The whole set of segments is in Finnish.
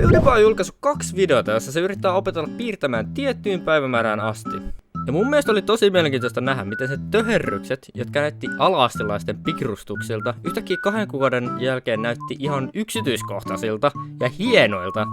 PewDiePie on julkaissut 2 videota, jossa se yrittää opetella piirtämään tiettyyn päivämäärään asti. Ja mun mielestä oli tosi mielenkiintoista nähdä, miten se töherrykset, jotka näytti ala-astelaisten pikrustuksilta, yhtäkkiä 2 kuukauden jälkeen näytti ihan yksityiskohtaisilta ja hienoilta.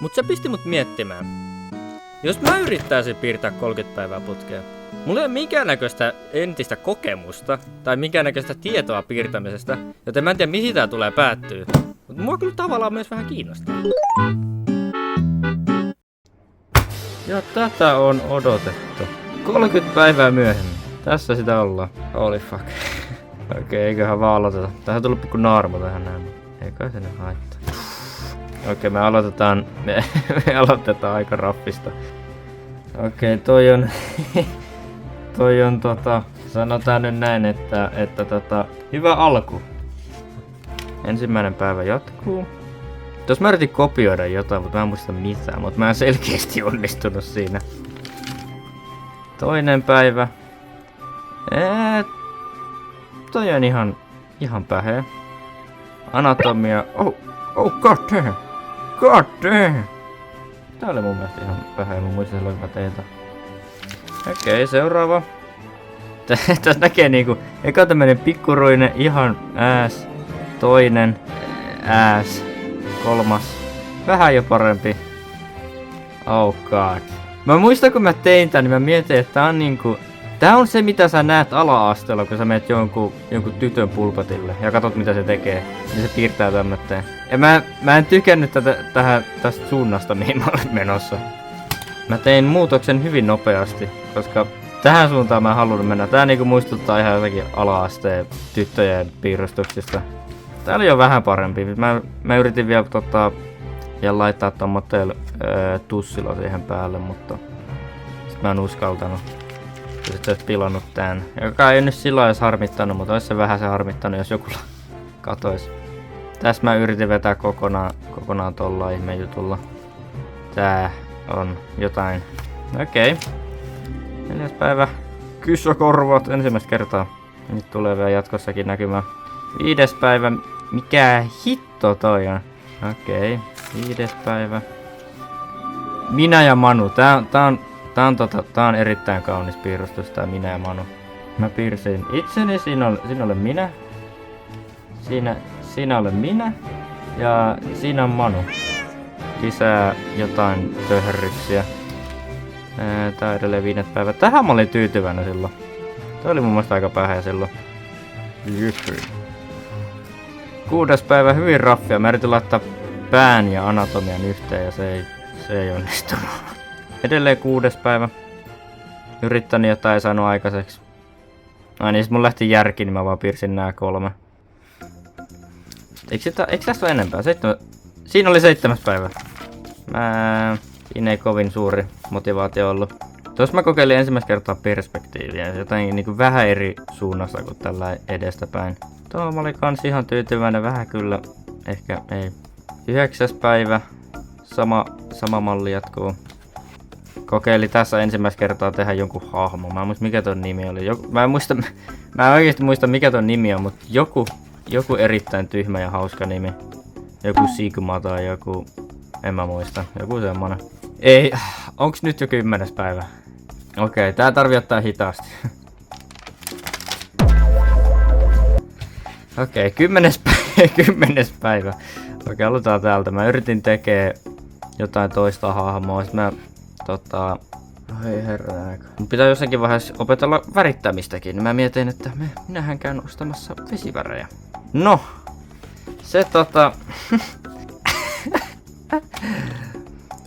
Mut se pisti mut miettimään. Jos mä yrittäisin piirtää 30 päivää putkea, mulla ei ole minkäännäköistä entistä kokemusta tai minkäännäköistä tietoa piirtämisestä, joten mä en tiedä mihin tää tulee päättyä. Mutta mua kyllä tavallaan myös vähän kiinnostaa. Ja tätä on odotettu. 30 päivää myöhemmin. Tässä sitä ollaan. Holy fuck. Okei, eiköhän vaan aloiteta. Tähän on tullut pikku naarmu tähän näin. Eikä se nyt haittaa. Okei, me aloitetaan. Me aloitetaan aika rappista. Okei, toi on sanotaan nyt näin, että hyvä alku. Ensimmäinen päivä jatkuu. Tuossa mä yritin kopioida jotain, mutta mä en muista mitään, mutta mä en selkeästi onnistunut siinä. Toinen päivä. Toi on ihan päheä. Anatomia. Oh god damn. God damn. Tää oli mun mielestä ihan päheä, mä muistin silloin kun mä tein. Okei, seuraava. Tässä näkee niinku, eka tämmönen pikkuruinen, ihan ääs. Toinen, ääs. Kolmas, vähän jo parempi. Oh god. Mä muistan kun mä tein tän, niin mä mietin, että tää on se mitä sä näet ala-asteella, kun sä menet jonkun tytön pulpatille ja katot mitä se tekee. Niin se piirtää tämmötteen. Ja mä en tykännyt tästä suunnasta mihin mä olen menossa. Mä tein muutoksen hyvin nopeasti, koska tähän suuntaan mä en halunnut mennä. Tää niinku muistuttaa ihan jotakin ala-asteen tyttöjen piirustuksista. Tää oli jo vähän parempi. Mä yritin vielä laittaa tommoitteen tussilla siihen päälle, mutta sit mä en uskaltanut. Ja sit se ois pilannut tän. Joka ei nyt silloin edes harmittanut, mutta ois se vähän se harmittanut, jos joku katois. Tässä mä yritin vetää kokonaan tolla ihmejutulla. Tää on jotain. Okei. 4. päivä. Kyssäkorvat ensimmäistä kertaa. Nyt tulee vielä jatkossakin näkymään. 5. päivä. Mikä hitto toi on? Okei. 5. päivä. Minä ja Manu. Tää on erittäin kaunis piirustus tää Minä ja Manu. Mä piirsin itseni. Siinä olen minä. Siinä olen minä. Ja siinä on Manu. Lisää jotain töherryksiä. Tää on edelleen 5. päivä. Tähän mä olin tyytyväinen silloin. Tää oli mun mielestä aika päheä silloin. 6. päivä hyvin raffia. Mä yritin laittaa pään ja anatomian yhteen ja se ei onnistunut. Edelleen 6. päivä. Yrittänyt jotain ei saanut aikaiseksi. Ai niin, sit mun lähti järki, niin mä vaan piirsin nää 3. Eikö tästä ole enempää? Siinä oli 7. päivä. Siinä ei kovin suuri motivaatio ollut. Tuossa mä kokeilin ensimmäistä kertaa perspektiiviä. Jotain niinku vähän eri suunnassa kuin tällä edestäpäin. Tuo mä olin kans ihan tyytyväinen. Vähän kyllä. Ehkä ei. 9. päivä. Sama malli jatkuu. Kokeili tässä ensimmäistä kertaa tehdä jonkun hahmo. Mä en muista mikä ton nimi oli. Mä en oikeesti muista mikä ton nimi on, mutta joku erittäin tyhmä ja hauska nimi. Joku Sigma tai joku... En mä muista. Joku semmonen. Ei. Onks nyt jo 10. päivä? Okei, tää tarvii ottaa hitaasti. Okei, 10. päivä. Okei, aloitetaan täältä. Mä yritin tekee jotain toista hahmoa. Sit mä Hei herran aika. Mun pitää jossakin vaiheessa opetella värittämistäkin. Niin mä mietin, että minähän käyn ostamassa vesivärejä. No. Se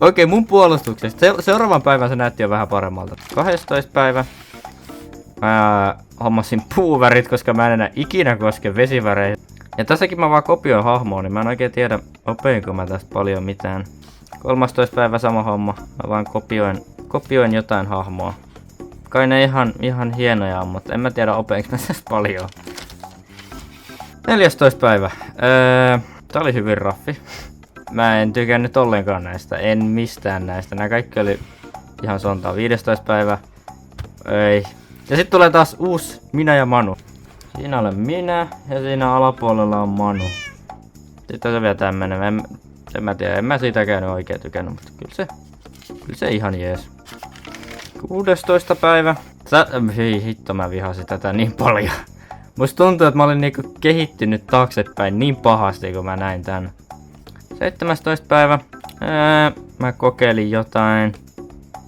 Okei, mun puolustuksesta. Seuraavan päivän se näytti jo vähän paremmalta. 12. päivä. Mä hommasin puuvärit, koska mä en enää ikinä koske vesivärejä. Ja tässäkin mä vaan kopioin hahmoa, niin mä en oikein tiedä, opeinko mä tästä paljon mitään. 13. päivä sama homma. Mä vaan kopioin jotain hahmoa. Kai ne ihan hienoja on, mutta en mä tiedä opeinko mä tästä paljon. 14. päivä. Tää oli hyvin raffi. Mä en tykännyt ollenkaan näistä. En mistään näistä. Nää kaikki oli ihan sontaa. 15. päivä. Ei. Ja sitten tulee taas uusi Minä ja Manu. Siinä olen minä ja siinä alapuolella on Manu. Sitten se vielä tämmönen. En mä tiedä, en mä siitä käynyt oikein tykännyt, mutta kyllä se ihan jees. 16. päivä. Hei hitto, mä vihasin tätä niin paljon. Musta tuntuu, että mä olin niinku kehittynyt taaksepäin niin pahasti, kun mä näin tän. 17. päivä. Mä kokeilin jotain.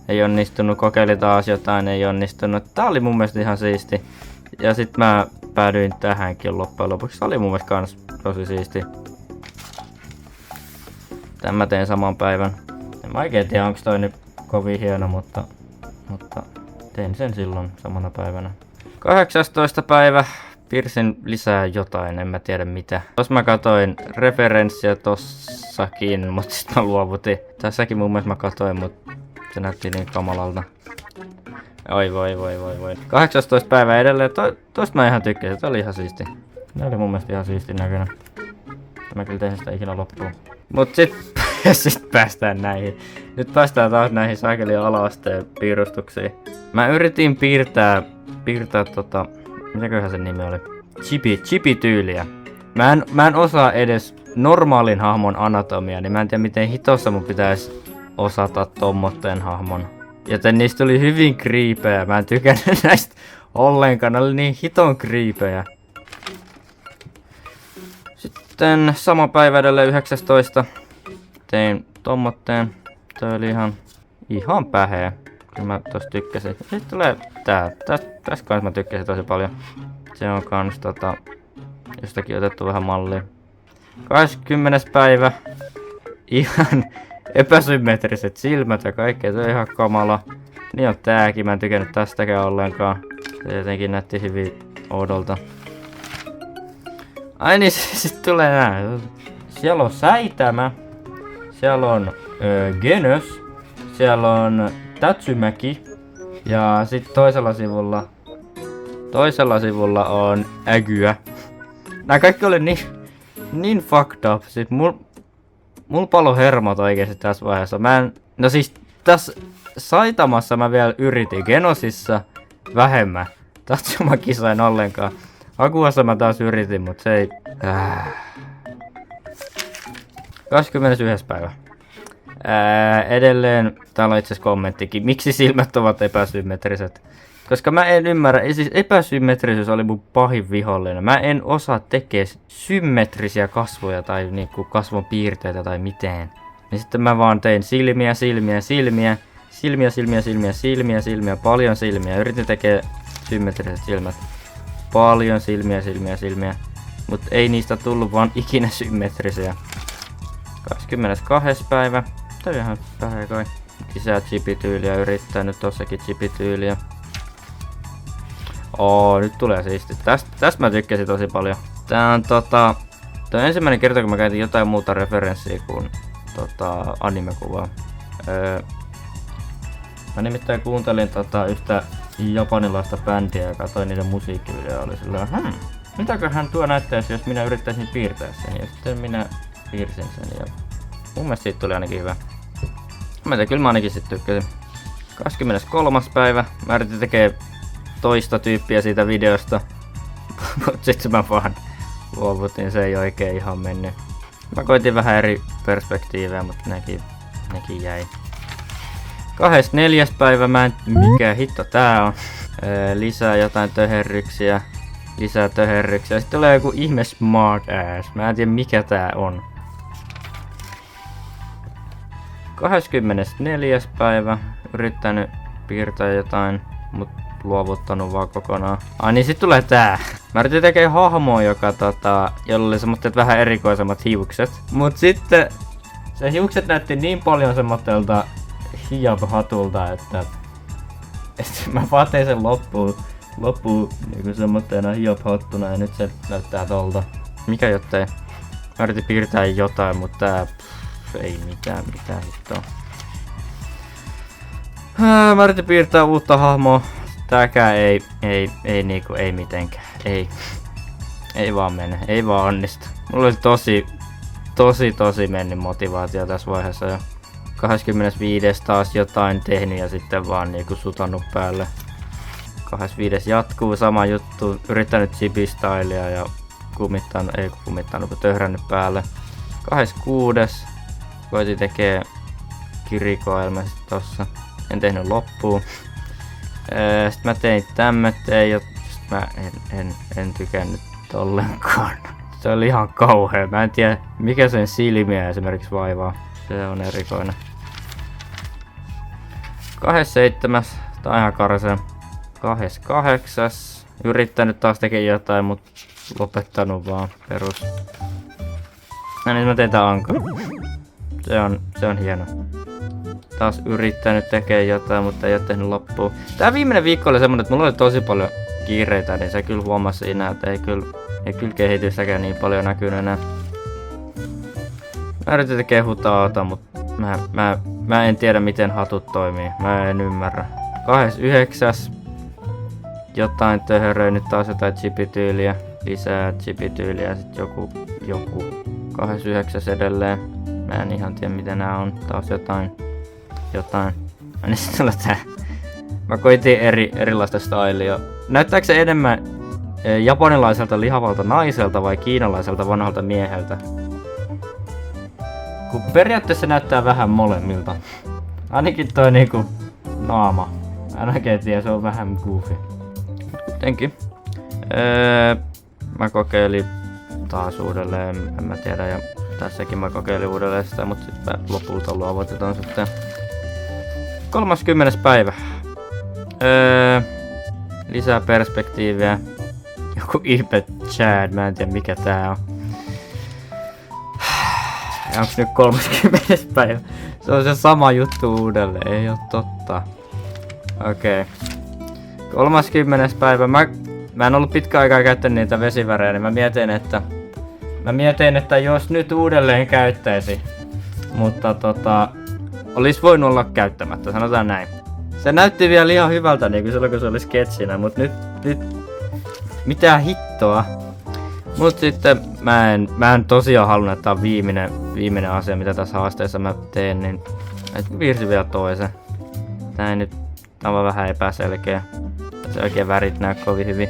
Ei onnistunut, kokeilin taas jotain, ei onnistunut. Tää oli mun mielestä ihan siisti. Ja sit mä päädyin tähänkin loppujen lopuksi. Tää oli mun mielestä kans tosi siisti. Tän mä teen saman päivän. En mä oikein tiedä, onks toi nyt kovin hieno, mutta tein sen silloin samana päivänä. 18. päivä. Piirsin lisää jotain, en mä tiedä mitä. Tos mä katoin referenssiä tossakin, mut sit mä luovutin. Tässäkin mun mielestä mä katoin, mut se näytti niin kamalalta. Oi voi. 18. päivä edelleen. Tosta mä ihan tykkäsin, tää oli ihan siisti. Nää oli mun mielestä ihan siisti näköinen. Mä kyllä tein sitä ikinä loppuun. Mut sit päästään näihin. Nyt päästään taas näihin saakeli ala-asteen piirustuksiin. Mä yritin piirtää mitäköhän sen nimi oli? Chibi-tyyliä. Mä en osaa edes normaalin hahmon anatomia, niin mä en tiedä miten hitossa mun pitäisi osata tommotteen hahmon. Joten niistä tuli hyvin kriipejä. Mä en tykännyt näistä ollenkaan. Ne oli niin hiton kriipejä. Sitten sama päivä edelleen 19. Tein tommotteen. Toi oli ihan päheä. Kyllä mä tossa tykkäsin. Sitten tulee tää. Tästä kanssa mä tykkäsin tosi paljon. Se on kans jostakin otettu vähän mallia. 20. päivä. Ihan epäsymmetriset silmät ja kaikkea. Se on ihan kamala. Niin on tääkin. Mä en tykännyt tästäkään ollenkaan. Se jotenkin näytti hyvin oudolta. Ai niin, sit tulee nää. Siellä on Säitämä. Siellä on Genös. Siellä on Tatsumäki. Ja sit toisella sivulla on Ägyä. Nää kaikki oli niin fucked up. Sit mul palo hermot oikeesti tässä vaiheessa. No siis tässä Saitamassa mä vielä yritin. Genosissa vähemmän. Tatsumaki sain ollenkaan. Akuassa mä taas yritin, mut se ei... 21. päivä. Edelleen täällä on itse asiassa kommenttikin. Miksi silmät ovat epäsymmetriset? Koska mä en ymmärrä. Siis epäsymmetrisyys oli mun pahin vihollinen. Mä en osaa tekee symmetrisiä kasvoja tai niinku kasvon piirteitä tai mitään. Niin sitten mä vaan tein silmiä. Paljon silmiä. Yritin tekee symmetriset silmät. Paljon silmiä. Mut ei niistä tullut vaan ikinä symmetrisiä. 22. päivä. Tää on ihan vähän kai. Lisää chipityyliä, yrittänyt tossakin chipityyliä. Nyt tulee siisti. Tästä mä tykkäsin tosi paljon. Tää on tää on ensimmäinen kerta kun mä käytin jotain muuta referenssiä kuin animekuvaa. Mä nimittäin kuuntelin yhtä japanilaista bändiä ja katsoin niiden musiikkivideoa. Oli silleen, mitäköhän tuo näyttäisi, jos minä yrittäisin piirtää sen. Ja sitten minä piirsin sen ja mun mielestä siitä tuli ainakin hyvä. Kyllä mä ainakin sit tykkäsin. 23. päivä. Mä yritin tekee toista tyyppiä siitä videosta. Mut sit mä vaan luovutin, se ei oikein ihan mennyt. Mä koitin vähän eri perspektiivejä, mutta nekin jäi. 24. päivä, mikä hitto tää on. Lisää jotain töherryksiä. Sitten tulee joku ihme smart ass. Mä en tiedä mikä tää on. 24. päivä. Yrittänyt piirtää jotain, mut luovuttanut vaan kokonaan. Niin sit tulee tää. Mä yritin tekee hahmoa, jolla oli semmoset vähän erikoisemmat hiukset. Mut sitten se hiukset näytti niin paljon semmotelta hijab-hatulta, että mä vaan tein sen loppuun niinku semmoitteena hijab-hattuna ja nyt se näyttää tolta. Mikä jottei? Mä yritin piirtää jotain, mutta tää ei mitään hittoa. Mä yritin piirtää uutta hahmoa. Tääkään ei mitenkään. Ei vaan mene. Ei vaan onnistu. Mulla oli tosi mennyt motivaatio tässä vaiheessa jo. 25. taas jotain tehnyt ja sitten vaan niinku sutannut päälle. 25. jatkuu sama juttu. Yrittänyt chibi-stylia ja kumittanut, kun töhrännyt päälle. 26. Koitin tekee kirikoelma sit tossa. En tehnyt loppuun. Sitten mä tein tämmöteen, sit mä en tykännyt ollenkaan. Se oli ihan kauhea. Mä en tiedä mikä sen silmiä esimerkiksi vaivaa. Se on erikoinen. 27. Tää on ihan karsea. 28. Yrittänyt taas tekee jotain, mut lopettanut vaan perus. No niin, mä tein tää anka. Se on hieno. Taas yrittänyt tekee jotain, mutta ei oo tehnyt loppuun. Tää viimeinen viikko oli semmonen, että mulla oli tosi paljon kiireitä, niin se kyllä huomasi siinä, että ei kyllä kehitystäkään niin paljon näkynyt enää. Mä yritin tekee hutaata, mutta mä en tiedä miten hatut toimii. Mä en ymmärrä. 29. Jotain töhöröi, nyt taas jotain chipityyliä. Lisää chipityyliä, sit joku 29 edelleen. Mä en ihan tiedä mitä nää on. Taas jotain. Niin sit tulee tää. Mä koitin erilaista stylia. Näyttääkö se enemmän japanilaiselta lihavalta naiselta vai kiinalaiselta vanhalta mieheltä? Kun periaatteessa näyttää vähän molemmilta. Ainakin toi niinku naama. Mä en oikein tiedä, se on vähän goofy. Kuitenkin. Mä kokeilin taas uudelleen, en mä tiedä, ja tässäkin mä kokeilin uudelleen sitä, mutta sitten lopulta luovutetaan sitten. 30. päivä. Lisää perspektiiviä. Joku ihme Chad, mä en tiedä mikä tää on. Onks nyt 30. päivä? Se on se sama juttu uudelleen, ei oo totta. Okei. 30. päivä. Mä en ollut pitkä aikaa käyttänyt niitä vesivärejä, niin mä mietin, että jos nyt uudelleen käyttäisi. Mutta olis voinut olla käyttämättä, sanotaan näin. Se näytti vielä ihan hyvältä niinku silloin kun se oli sketsinä, mut nyt mitään hittoa. Mut sitten mä en tosiaan halunnut, että tää on viimeinen asia mitä tässä haasteessa mä teen, niin et viirsi vielä toisen. Tää on vaan vähän epäselkeä. Se oikein värit näy kovin hyvin.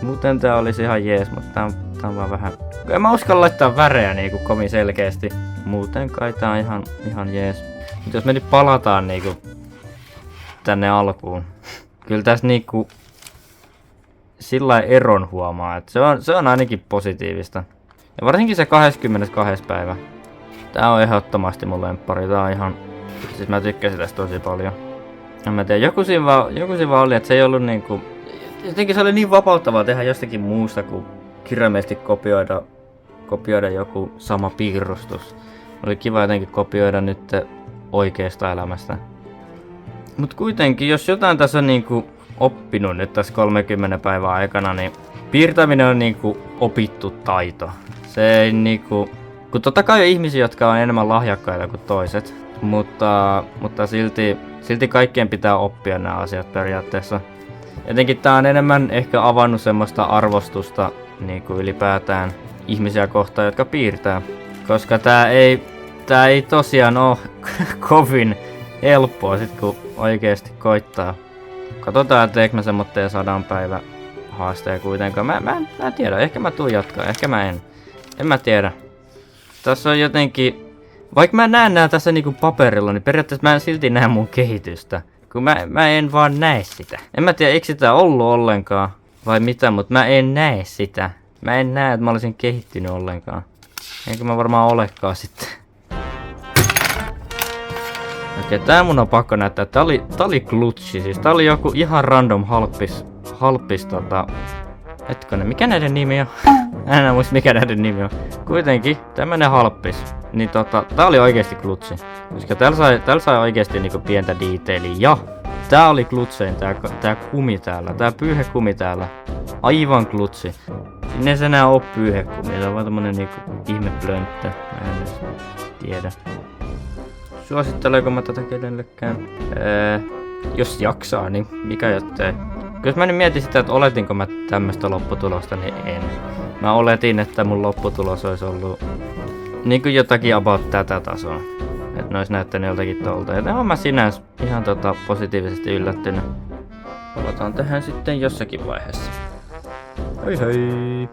Muuten tää olisi ihan jees, mutta tää on vaan vähän... En mä uskalla laittaa värejä niinku kovin selkeästi. Muuten kai tää on ihan jees. Mut jos me nyt palataan niinku tänne alkuun. Kyllä tässä niinku sillä eron huomaa, että se on ainakin positiivista. Ja varsinkin se 22. päivä. Tää on ehdottomasti mun lemppari. Tää on ihan... Siis mä tykkäsin tästä tosi paljon. En mä tiedä, joku siinä vaan oli, että se ei ollut niinku... Jotenkin se oli niin vapauttavaa tehdä jostakin muusta kuin kirjaimellisesti kopioida joku sama piirustus. Oli kiva jotenkin kopioida nyt oikeasta elämästä. Mut kuitenkin, jos jotain tässä on niinku oppinut nyt tässä 30 päivän aikana, niin piirtäminen on niinku opittu taito. Se ei niinku... Kun totta kai on ihmisiä, jotka on enemmän lahjakkaita kuin toiset, mutta silti kaikkien pitää oppia nämä asiat periaatteessa. Jotenkin tää on enemmän ehkä avannut semmoista arvostusta niinku ylipäätään ihmisiä kohtaan, jotka piirtää. Koska tää ei tosiaan oo kovin helppoa sit kun oikeesti koittaa. Katsotaan, etteikö mä semmoitteen 100 päivä haasteen kuitenkaan. Mä en tiedä, ehkä mä tuun jatkaa, ehkä mä en. En mä tiedä. Tässä on jotenkin... Vaikka mä näen nää tässä niinku paperilla, niin periaatteessa mä en silti näe mun kehitystä. Kun mä en vaan näe sitä. En mä tiedä, eikö sitä ollut ollenkaan vai mitä, mutta mä en näe sitä. Mä en näe, että mä olisin kehittynyt ollenkaan. Eikö mä varmaan olekaan sitten. Okei, tää mun on pakko näyttää. Tää oli glutchi, siis tää oli joku ihan random halppis Hetkonen, mikä näiden nimi on? En enää muista mikä näiden nimi on. Kuitenkin, tämmönen halppis. Niin tää oli oikeesti glutchi. Koska täällä sai oikeesti niinku pientä detailia. Ja tää oli glutsein, tää kumi täällä. Tää pyyhekumi täällä. Aivan glutchi. Sinne se enää oo pyyhekumi. Se on vaan tämmönen niinku ihmeplönttö. Mä en edes tiedä. Suositteleeko mä tätä kenellekään? Jos jaksaa, niin mikä jottei. Jos mä nyt mietin sitä, että oletinko mä tämmöstä lopputulosta, niin en. Mä oletin, että mun lopputulos olisi ollut niinku jotakin about tätä tasoa. Että ne ois näyttänyt joltakin tolta. Joten oon mä sinänsä ihan positiivisesti yllättynyt. Palataan tähän sitten jossakin vaiheessa. Hei hei!